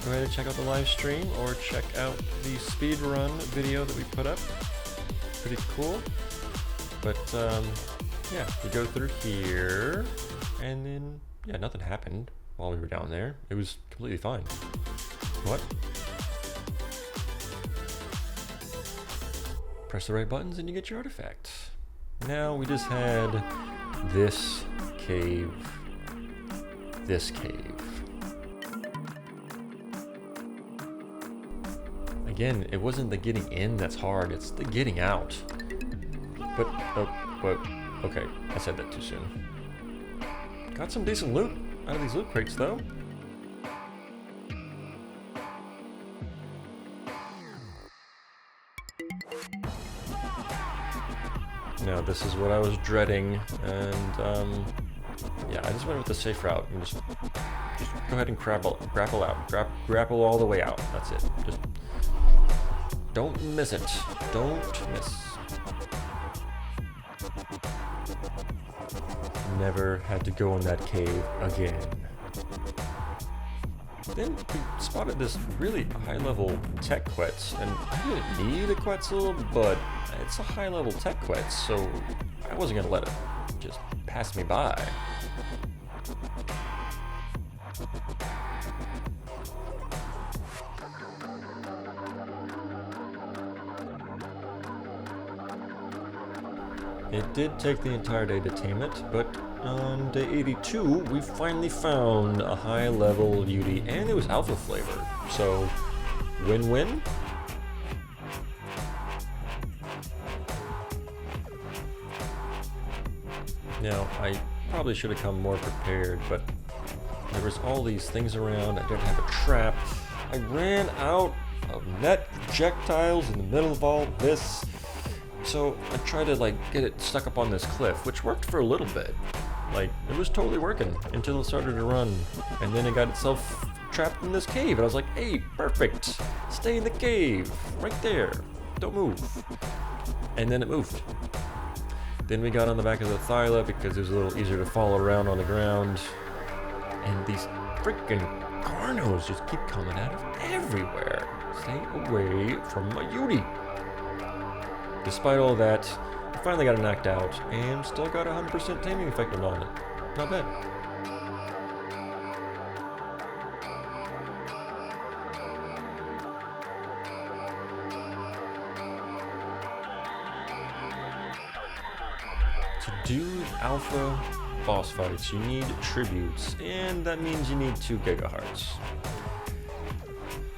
go ahead and check out the live stream or check out the speed run video that we put up. Pretty cool. But yeah, we go through here and then, yeah, nothing happened while we were down there. It was completely fine. What? Press the right buttons and you get your artifact. Now we just had this cave. Again, it wasn't the getting in that's hard, it's the getting out. But okay, I said that too soon. Got some decent loot out of these loot crates though. Now this is what I was dreading, and yeah, I just went with the safe route and just go ahead and grapple out, grapple all the way out. That's it. Just don't miss it. Don't miss. Never had to go in that cave again. Then we spotted this really high-level tech quetz, and I didn't need a quetzal, but it's a high-level tech quetz, so I wasn't gonna let it just pass me by. It did take the entire day to tame it, but on day 82, we finally found a high-level beauty, and it was alpha flavor, so win-win. Now, I probably should have come more prepared, but there was all these things around. I didn't have a trap, I ran out of net projectiles in the middle of all this. So I tried to like get it stuck up on this cliff, which worked for a little bit. Like, it was totally working until it started to run. And then it got itself trapped in this cave. And I was like, hey, perfect. Stay in the cave. Right there. Don't move. And then it moved. Then we got on the back of the thyla because it was a little easier to follow around on the ground. And these freaking carnos just keep coming out of everywhere. Stay away from my Yudi. Despite all that, I finally got it knocked out and still got 100% taming effect on it. Not bad. To do alpha boss fights, you need tributes, and that means you need 2 gigahearts.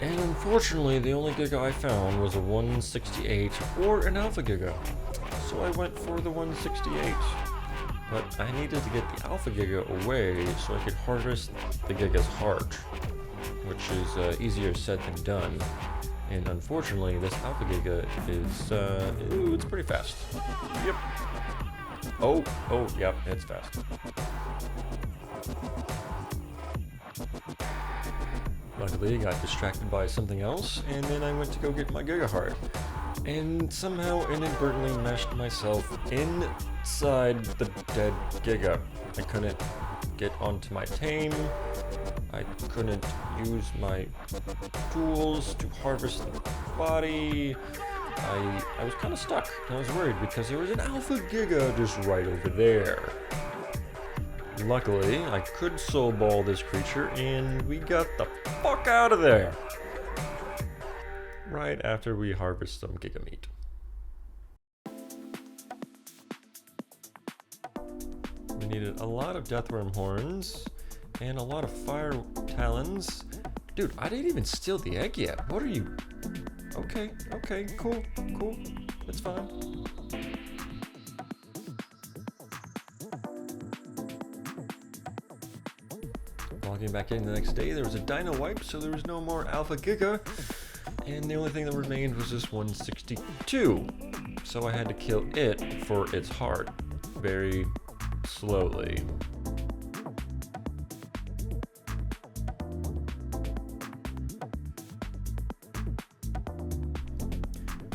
And unfortunately, the only giga I found was a 168 or an alpha giga. So I went for the 168. But I needed to get the alpha giga away so I could harvest the giga's heart, which is easier said than done. And unfortunately, this alpha giga is, it's pretty fast. Yep. Oh, yep, it's fast. Luckily, I got distracted by something else, and then I went to go get my Giga Heart. And somehow inadvertently meshed myself inside the dead Giga. I couldn't get onto my tame. I couldn't use my tools to harvest the body. I was kind of stuck, and I was worried because there was an Alpha Giga just right over there. Luckily, I could soul ball this creature, and we got the fuck out of there! Right after we harvest some Giga meat. We needed a lot of deathworm horns, and a lot of fire talons. Dude, I didn't even steal the egg yet. What are you... Okay, cool. It's fine. Logging back in the next day, there was a dino wipe, so there was no more Alpha Giga, and the only thing that remained was this 162. So I had to kill it for its heart, very slowly.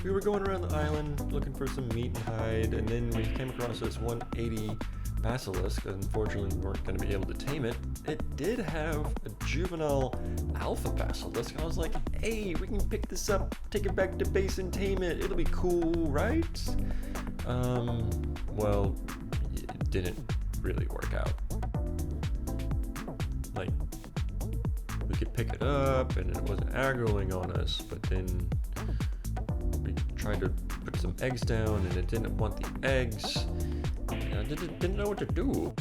We were going around the island looking for some meat and hide, and then we came across this 180 basilisk. Unfortunately, we weren't going to be able to tame it. It did have a juvenile alpha basilisk. I was like, hey, we can pick this up, take it back to base and tame it. It'll be cool, right? Well, it didn't really work out. Like, we could pick it up and it wasn't aggroing on us, but then we tried to put some eggs down and it didn't want the eggs. And I didn't know what to do.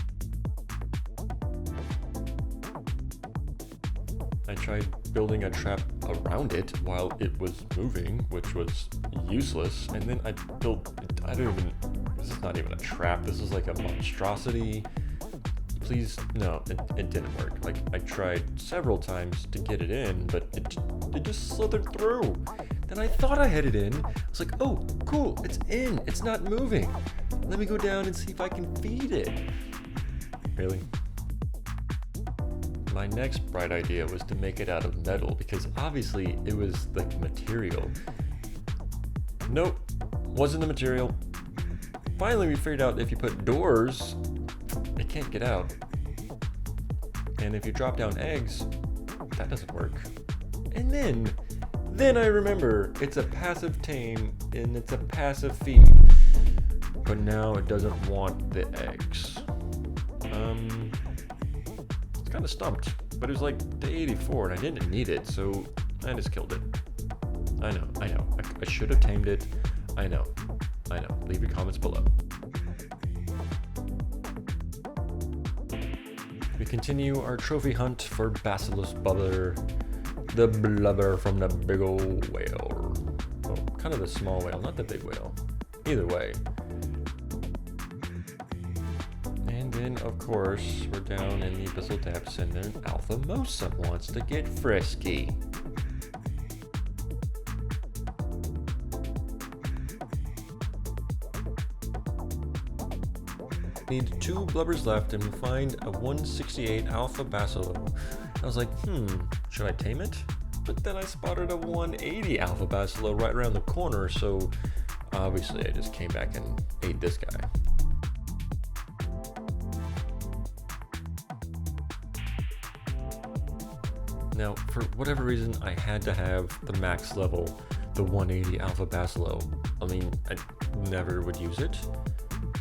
I tried building a trap around it while it was moving, which was useless. And then I built, this is not even a trap. This is like a monstrosity. Please, no, it didn't work. Like, I tried several times to get it in, but it just slithered through. Then I thought I had it in. I was like, oh, cool, it's in. It's not moving. Let me go down and see if I can feed it. Really? My next bright idea was to make it out of metal, because obviously it was like material. Nope, wasn't the material. Finally, we figured out if you put doors, it can't get out. And if you drop down eggs, that doesn't work. And then I remember it's a passive tame and it's a passive feed. But now it doesn't want the eggs. It's kind of stumped, but it was like day 84 and I didn't need it, so I just killed it. I know. I should have tamed it. I know. Leave your comments below. We continue our trophy hunt for Basilisk Blubber, the blubber from the big old whale. Oh, kind of the small whale, not the big whale. Either way. And then, of course, we're down in the abyssal depths and then Alpha Mosa wants to get frisky. Need 2 blubbers left and find a 168 alpha bacillo. I was like, should I tame it? But then I spotted a 180 alpha bacillo right around the corner, so obviously I just came back and ate this guy. Now, for whatever reason, I had to have the max level, the 180 alpha bacillo. I mean, I never would use it,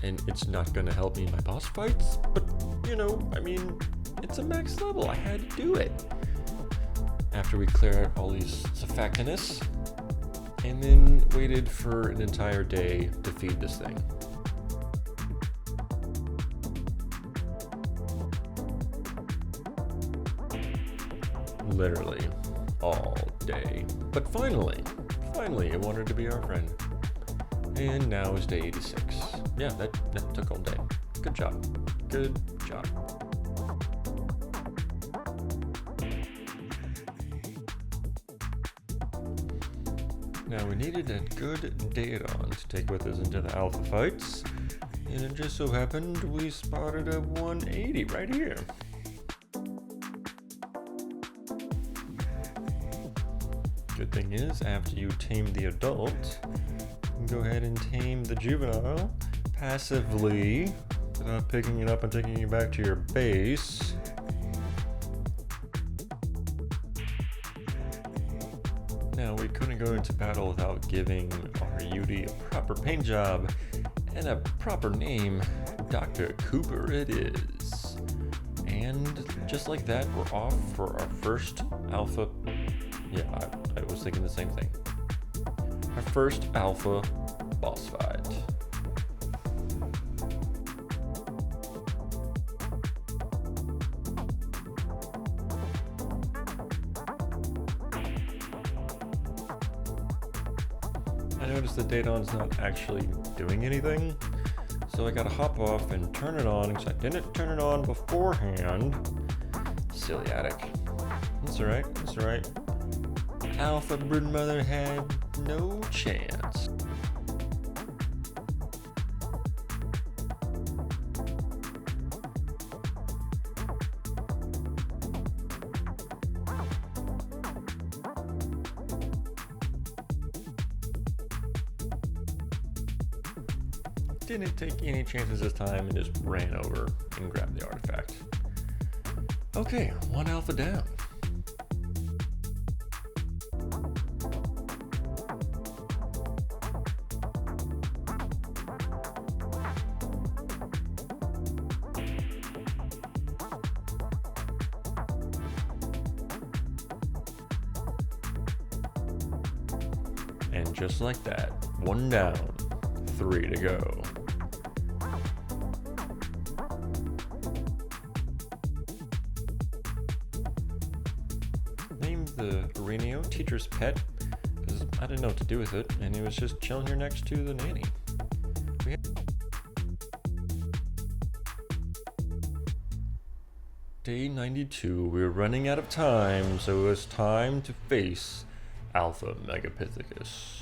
and it's not going to help me in my boss fights, but, you know, I mean, it's a max level. I had to do it. After we clear out all these surfactants, and then waited for an entire day to feed this thing. Literally all day. But finally, it wanted to be our friend. And now is day 86. Yeah, that took all day. Good job. Good job. Now we needed a good Daedon to take with us into the alpha fights. And it just so happened we spotted a 180 right here. Good thing is, after you tame the adult, you can go ahead and tame the juvenile passively without picking it up and taking it back to your base. Now, we couldn't go into battle without giving our Yudi a proper paint job and a proper name. Dr. Cooper it is. And just like that, we're off for our first alpha. Yeah, I was thinking the same thing. Our first alpha boss fight. I noticed the Daedon's not actually doing anything, so I gotta hop off and turn it on because I didn't turn it on beforehand. Silly Addikt. That's alright, that's alright. Alpha Broodmother had no chance. Didn't take any chances this time and just ran over and grabbed the artifact. Okay, 1 alpha down. And just like that, 1 down, 3 to go. Named the Arenio teacher's pet because I didn't know what to do with it, and he was just chilling here next to the nanny. Day 92, we were running out of time, so it was time to face Alpha Megapithecus.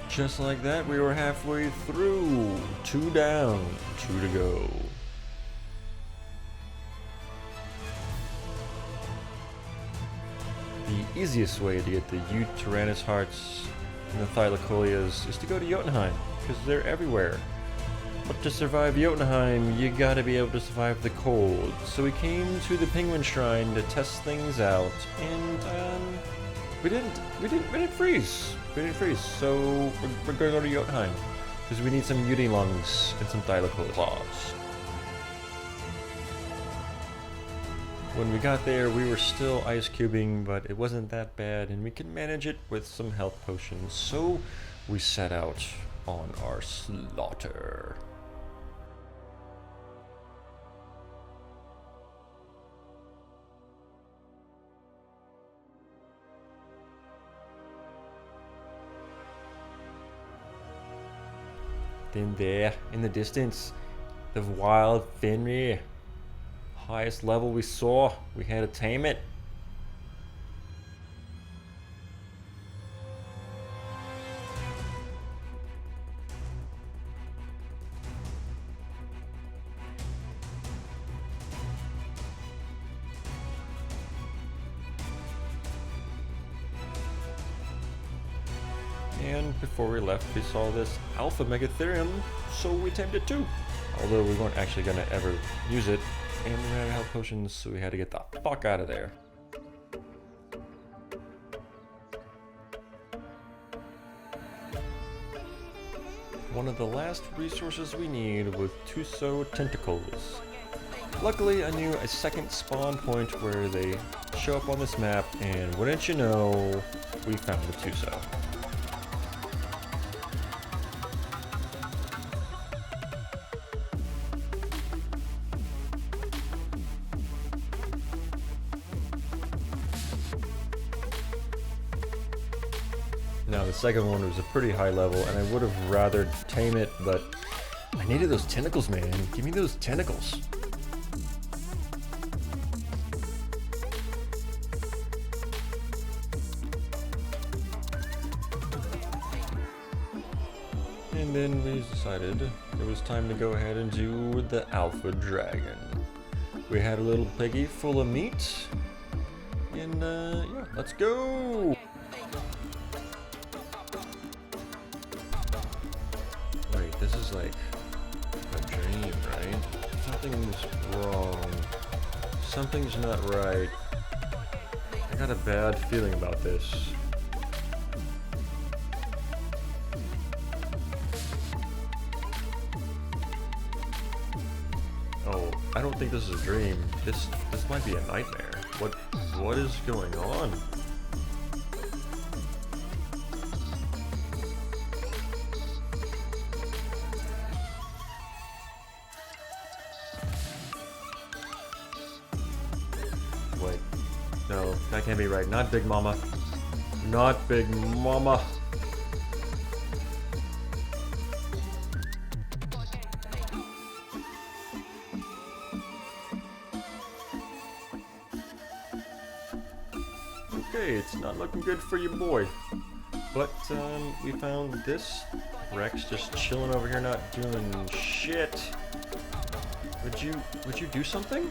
Just like that, we were halfway through. 2 down, 2 to go. The easiest way to get the Tyrannus hearts and the Thylacolias is to go to Jotunheim, because they're everywhere. But to survive Jotunheim, you gotta be able to survive the cold. So we came to the Penguin Shrine to test things out, and we didn't freeze. We didn't freeze, so we're gonna go to Jotunheim because we need some Yudi lungs and some Thylacolia claws. When we got there, we were still ice cubing, but it wasn't that bad, and we could manage it with some health potions. So we set out on our slaughter. Then there, in the distance, the wild Fenrir. Highest level we saw. We had to tame it. And before we left, we saw this alpha megatherium, so we tamed it too. Although we weren't actually gonna ever use it, and we ran out of health potions, so we had to get the fuck out of there. One of the last resources we need was Tuso tentacles. Luckily, I knew a second spawn point where they show up on this map, and wouldn't you know, we found the Tuso. Now the second one was a pretty high level, and I would have rather tame it, but I needed those tentacles, man. Give me those tentacles. And then we decided it was time to go ahead and do the alpha dragon. We had a little piggy full of meat, and yeah, let's go! Wait, this is like a dream, right? Something's wrong. Something's not right. I got a bad feeling about this. Oh, I don't think this is a dream. This might be a nightmare. What is going on? Wait. No, that can't be right. Not Big Mama. Not Big Mama. Okay, it's not looking good for you, boy. But we found this Rex just chilling over here, not doing shit. Would you do something?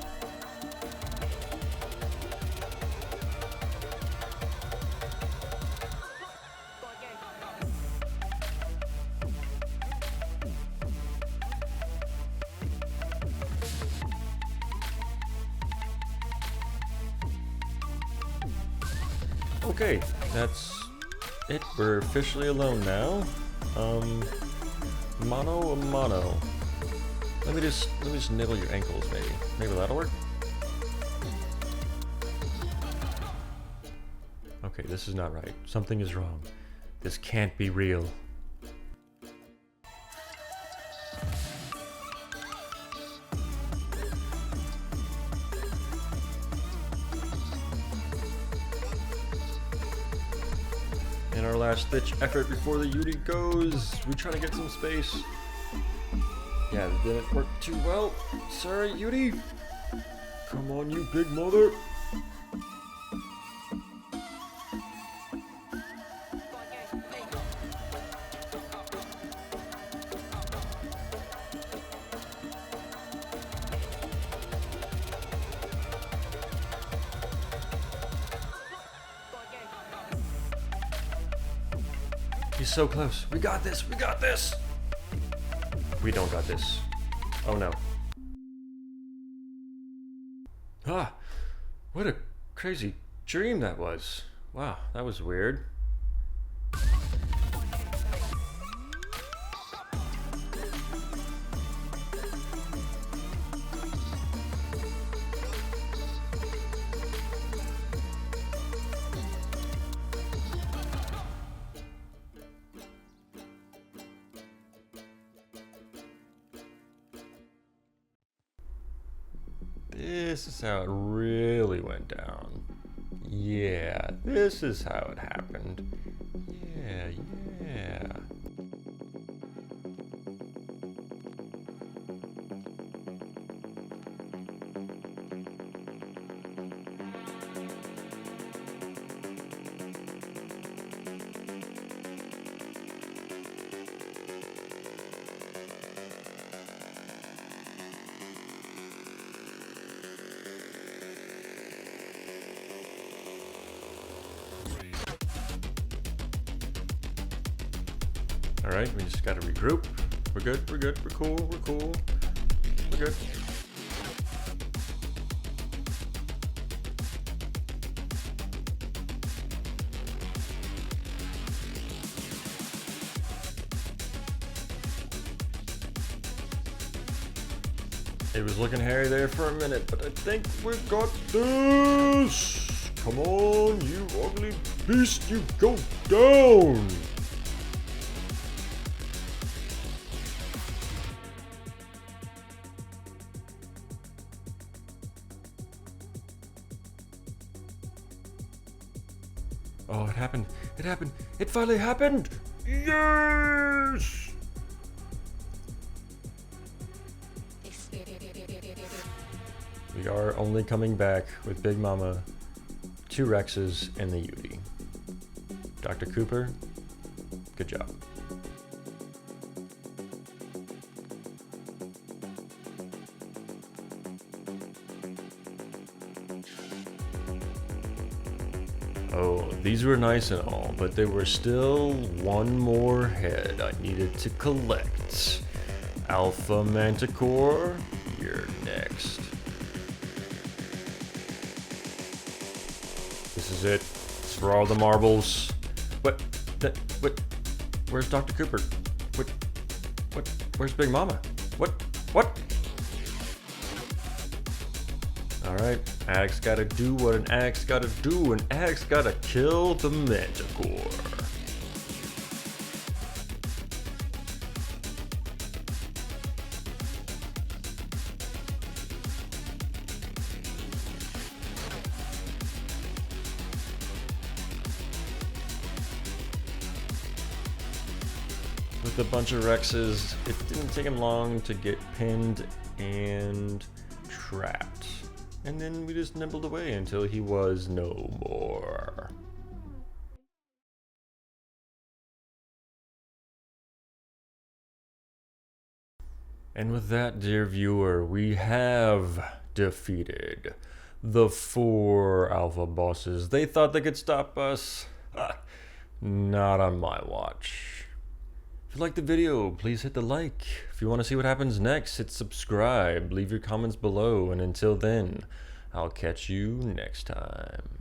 Okay, that's it. We're officially alone now. Mono a mono. Let me just nibble your ankles, maybe. Maybe that'll work. Okay, this is not right. Something is wrong. This can't be real. In our last ditch effort before the Yuri goes, we try to get some space. Yeah, it didn't work too well. Sorry, Yuri. Come on, you big mother. He's so close. We got this. We got this. We don't got this. Oh no. Ah, what a crazy dream that was. Wow, that was weird. This is how it really went down. Yeah, this is how it happened. Yeah. Alright, we just gotta regroup. We're good, we're cool, we're good. It was looking hairy there for a minute, but I think we got this! Come on, you ugly beast, you go down! Oh, it happened. It happened. It finally happened. Yes! We are only coming back with Big Mama, 2 Rexes, and the Yudi. Dr. Cooper, good job. Oh, these were nice and all, but there were still one more head I needed to collect. Alpha Manticore, you're next. This is it. It's for all the marbles. What? Where's Dr. Cooper? Where's Big Mama? What? Alright, Addict's gotta do what an Addict's gotta do, and Addict's gotta kill the Manticore. With a bunch of Rexes, it didn't take him long to get pinned and trapped. And then we just nibbled away until he was no more. And with that, dear viewer, we have defeated the 4 alpha bosses. They thought they could stop us. Not on my watch. If you liked the video, please hit the like. If you want to see what happens next, hit subscribe. Leave your comments below. And until then, I'll catch you next time.